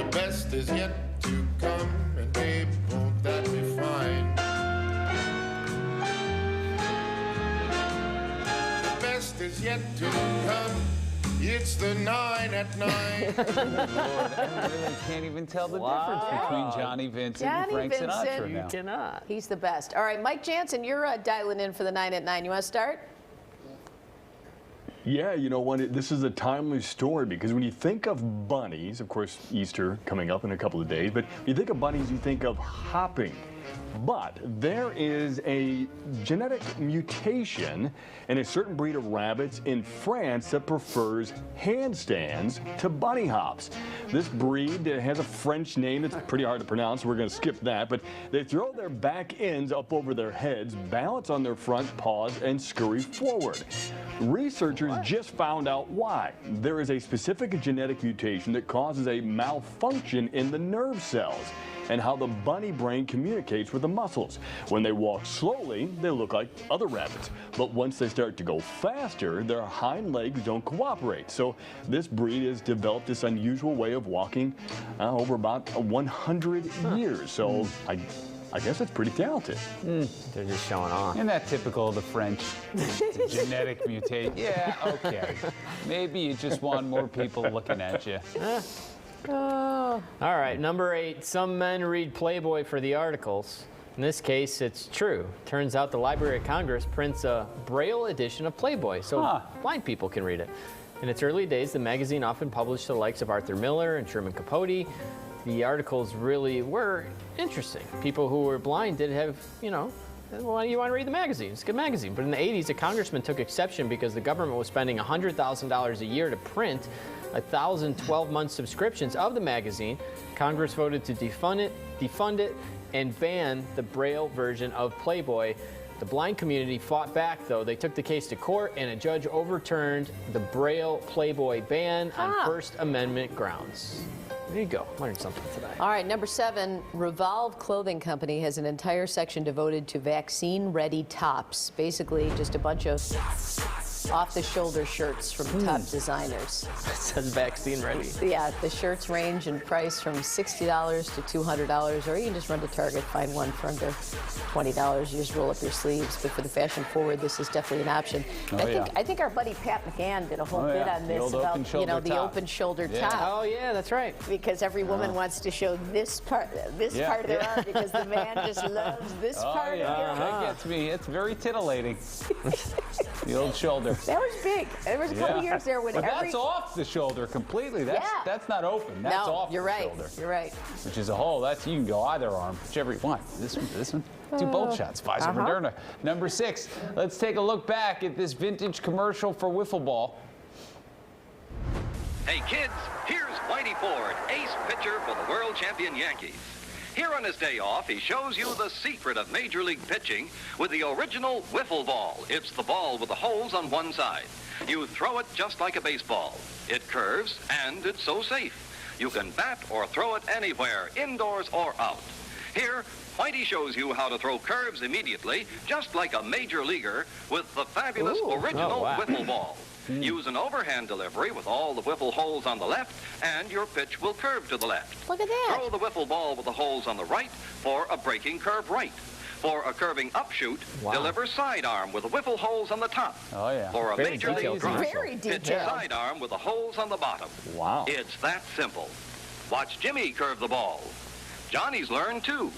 The best is yet to come, and babe, won't that be fine? The best is yet to come. It's the 9 at 9. Lord, I really can't even tell the difference between Johnny Vincent and Frank Sinatra now. You cannot. He's the best. All right, Mike Jansen, you're dialing in for the 9 at 9. You want to start? Yeah, you know what? This is a timely story because when you think of bunnies, of course, Easter coming up in a couple of days, but when you think of bunnies, you think of hopping. But there is a genetic mutation in a certain breed of rabbits in France that prefers handstands to bunny hops. This breed has a French name that's pretty hard to pronounce, so we're going to skip that, but they throw their back ends up over their heads, balance on their front paws, and scurry forward. Researchers just found out why. There is a specific genetic mutation that causes a malfunction in the nerve cells and how the bunny brain communicates with the muscles. When they walk slowly, they look like other rabbits. But once they start to go faster, their hind legs don't cooperate. So this breed has developed this unusual way of walking over about 100 years. So I guess it's pretty talented. They're just showing off. Isn't that typical of the French? The genetic mutation. Yeah, okay. Maybe you just want more people looking at you. All right, number 8. Some men read Playboy for the articles. In this case, it's true. Turns out the Library of Congress prints a Braille edition of Playboy, so blind people can read it. In its early days, the magazine often published the likes of Arthur Miller and Truman Capote. The articles really were interesting. People who were blind did have, well, you want to read the magazine. It's a good magazine. But in the 80s, a congressman took exception because the government was spending $100,000 a year to print 1,000 12-month subscriptions of the magazine. Congress voted to defund it, and ban the Braille version of Playboy. The blind community fought back, though. They took the case to court, and a judge overturned the Braille Playboy ban on First Amendment grounds. There you go. Learned something today. All right, number 7, Revolve Clothing Company has an entire section devoted to vaccine-ready tops. Basically, just a bunch of off-the-shoulder shirts from top designers. It says vaccine ready. Yeah, the shirts range in price from $60 to $200, or you can just run to Target, find one for under $20. You just roll up your sleeves. But for the fashion forward, this is definitely an option. I think our buddy Pat McCann did a whole bit on this about the open shoulder top. Oh yeah, that's right. Because every woman wants to show this part of their arm, because the man just loves this part of their arm. That gets me. It's very titillating. The old shoulder. That was big. There was a couple years there when that's off the shoulder completely. That's not open. That's off the shoulder. You're right. Which is a hole. You can go either arm, whichever you want. This one. Do both shots. Pfizer, Moderna. Number 6. Let's take a look back at this vintage commercial for wiffle ball. Hey kids, here's Whitey Ford, ace pitcher for the world champion Yankees. Here on his day off, he shows you the secret of Major League pitching with the original wiffle ball. It's the ball with the holes on one side. You throw it just like a baseball. It curves, and it's so safe. You can bat or throw it anywhere, indoors or out. Here, Whitey shows you how to throw curves immediately, just like a major leaguer, with the fabulous original wiffle ball. Use an overhand delivery with all the wiffle holes on the left, and your pitch will curve to the left. Look at that. Throw the wiffle ball with the holes on the right for a breaking curve right. For a curving upshoot, deliver sidearm with the wiffle holes on the top. Oh, yeah. For a major league drop, Very pitch detailed. sidearm with the holes on the bottom. Wow. It's that simple. Watch Jimmy curve the ball. Johnny's learned too.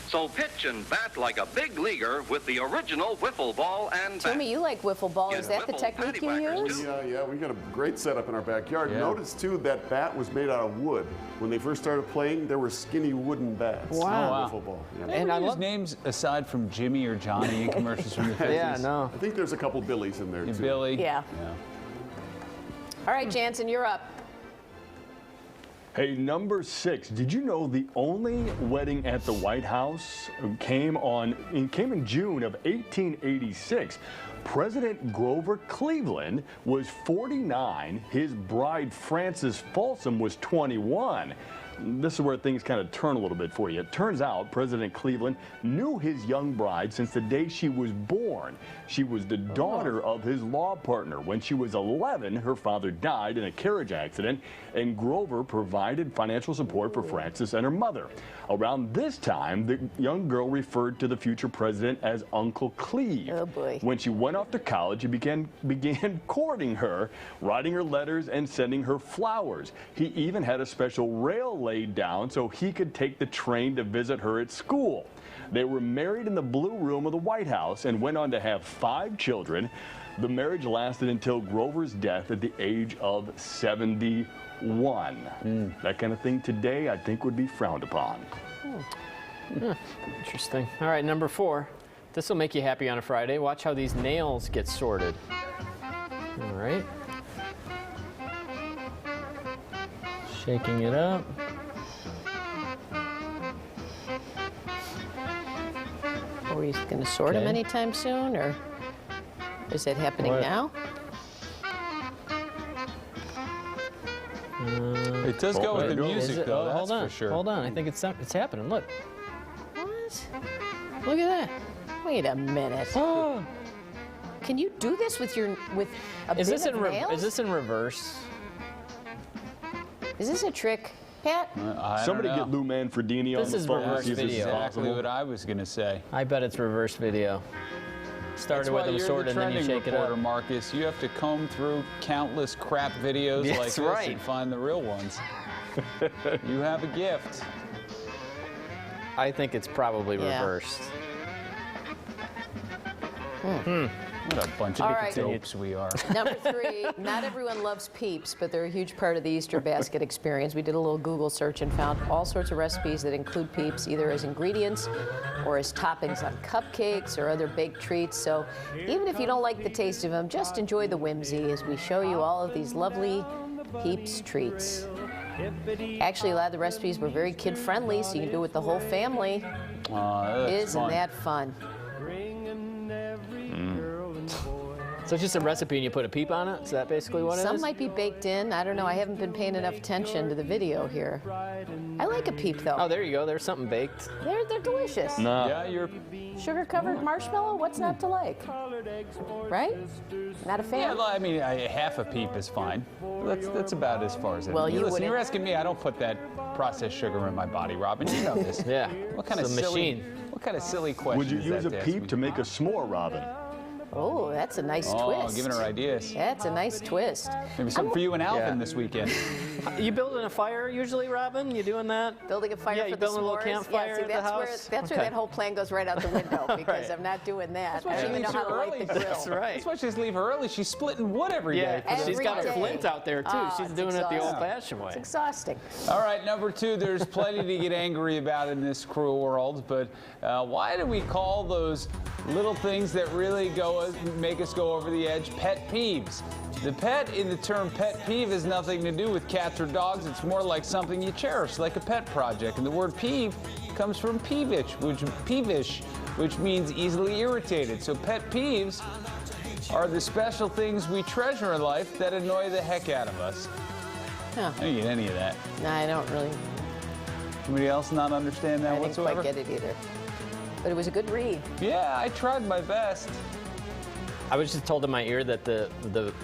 So pitch and bat like a big leaguer with the original wiffle ball and bat. Jimmy, you like wiffle ball. Is that the technique you use? Yeah, we got a great setup in our backyard. Notice, too, that bat was made out of wood. When they first started playing, there were skinny wooden bats. Wow. Wiffle ball. Yeah. And I love names aside from Jimmy or Johnny in commercials from the 50s. Yeah, no. I think there's a couple Billies in there, too. Billy. Yeah. All right, Jansen, you're up. Hey, number 6. Did you know the only wedding at the White House came in June of 1886? President Grover Cleveland was 49. His bride, Frances Folsom, was 21. this is where things kind of turn a little bit for you. It turns out President Cleveland knew his young bride since the day she was born. She was the daughter of his law partner. When she was 11, her father died in a carriage accident, and Grover provided financial support for Frances and her mother. Around this time, the young girl referred to the future president as Uncle Cleve. Oh, boy. When she went off to college, he began courting her, writing her letters and sending her flowers. He even had a special rail laid down so he could take the train to visit her at school. They were married in the Blue Room of the White House and went on to have 5 children. The marriage lasted until Grover's death at the age of 71. That kind of thing today, I think, would be frowned upon. Interesting. All right, number 4. This will make you happy on a Friday. Watch how these nails get sorted. All right. Shaking it up. Are we going to sort them Okay. anytime soon, or is that happening What? now? It does go with the Is music, Is it? though. Oh, That's hold on. for sure. Hold on. I think it's happening. Look. What? Look at that. Wait a minute. Oh. Can you do this with a Is bin this of in nails? is this in reverse? Is this a trick, Pat? Somebody I get don't know. Lou Manfredini on This the is phone. reverse See if this is video. Exactly possible. what I was going to say. I bet it's reverse video. That's Started why with them you're sorted the and then you trending shake it reporter, up. Marcus. You have to comb through countless crap videos like That's this right. and find the real ones. You have a gift. I think it's probably Yeah. reversed. What a bunch All of right. dopes we are. Number 3, not everyone loves Peeps, but they're a huge part of the Easter basket experience. We did a little Google search and found all sorts of recipes that include Peeps, either as ingredients or as toppings on cupcakes or other baked treats. So even if you don't like the taste of them, just enjoy the whimsy as we show you all of these lovely Peeps treats. Actually, a lot of the recipes were very kid-friendly, so you can do it with the whole family. That's Isn't fun. that fun? So it's just a recipe and you put a peep on it? Is that basically what it is? Some might be baked in. I don't know. I haven't been paying enough attention to the video here. I like a Peep, though. Oh, there you go. There's something baked. They're delicious. Nah. Yeah, you're. Sugar-covered marshmallow? What's not to like? Right? Not a Yeah, fan? I mean, half a peep is fine. That's about as far as it. Well, you listen, wouldn't- you're asking me. I don't put that processed sugar in my body, Robin. You know this. Yeah. What kind It's of a silly? machine. What kind of silly question Would you is use that a to ask peep me? to make a s'more, Robin? Oh, that's a nice twist. Giving her ideas. That's a nice twist. Maybe something for you and Alvin Yeah. this weekend. You building a fire usually, Robin? You doing that? Building a fire Yeah, for you the building a little s'mores? campfire yeah, see, at the that's house? where Okay. that whole plan goes right out the window because Right. I'm not doing that. why I she don't even know leaves how to her light early. the grill. That's right. That's why she just leave her early. She's splitting wood every day. Yeah, for she's the got a fire. day. flint out there too. Ah, She's it's doing it the exhausting. old-fashioned way. It's exhausting. All right, number 2, there's plenty to get angry about in this cruel world, but why do we call those little things that really make us go over the edge pet peeves? The pet in the term pet peeve has nothing to do with cats or dogs. It's more like something you cherish, like a pet project. And the word peeve comes from peevish, which means easily irritated. So pet peeves are the special things we treasure in life that annoy the heck out of us. Huh. I didn't get any of that. No, I don't really. Anybody else not understand that I didn't whatsoever? quite get it either. But it was a good read. Yeah, I tried my best. I was just told in my ear that the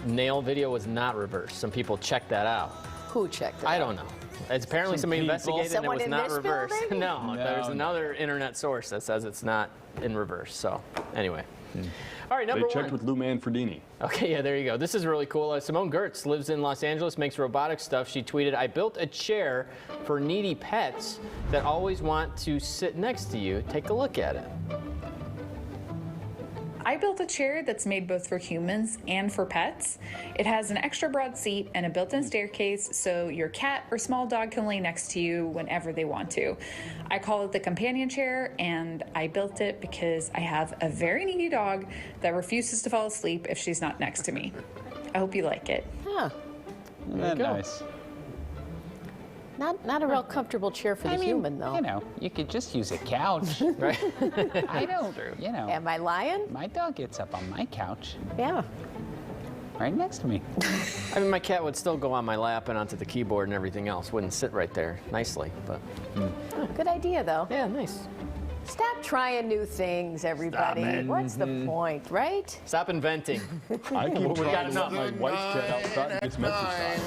nail video was not reversed. Some people checked that out. Who checked it? I out? don't know. It's apparently Some somebody people. investigated and it Someone was in not this reversed. building? No, there's No. another internet source that says it's not in reverse. So anyway. All right, They number checked 1. with Lou Manfredini. Okay, yeah, there you go. This is really cool. Simone Gertz lives in Los Angeles, makes robotic stuff. She tweeted, "I built a chair for needy pets that always want to sit next to you. Take a look at it." I built a chair that's made both for humans and for pets. It has an extra broad seat and a built-in staircase so your cat or small dog can lay next to you whenever they want to. I call it the companion chair, and I built it because I have a very needy dog that refuses to fall asleep if she's not next to me. I hope you like it. Huh. Isn't that go. nice? Not a real comfortable chair for the human, though. You know, you could just use a couch. Right? I don't, you know. Am I lying? My dog gets up on my couch. Yeah. right next to me. I mean, my cat would still go on my lap and onto the keyboard and everything else. Wouldn't sit right there nicely, but. Oh, good idea, though. Yeah, nice. Stop trying new things, everybody. What's the point, right? Stop inventing. I keep We got trying to let enough. my wife's cat outside and gets messy.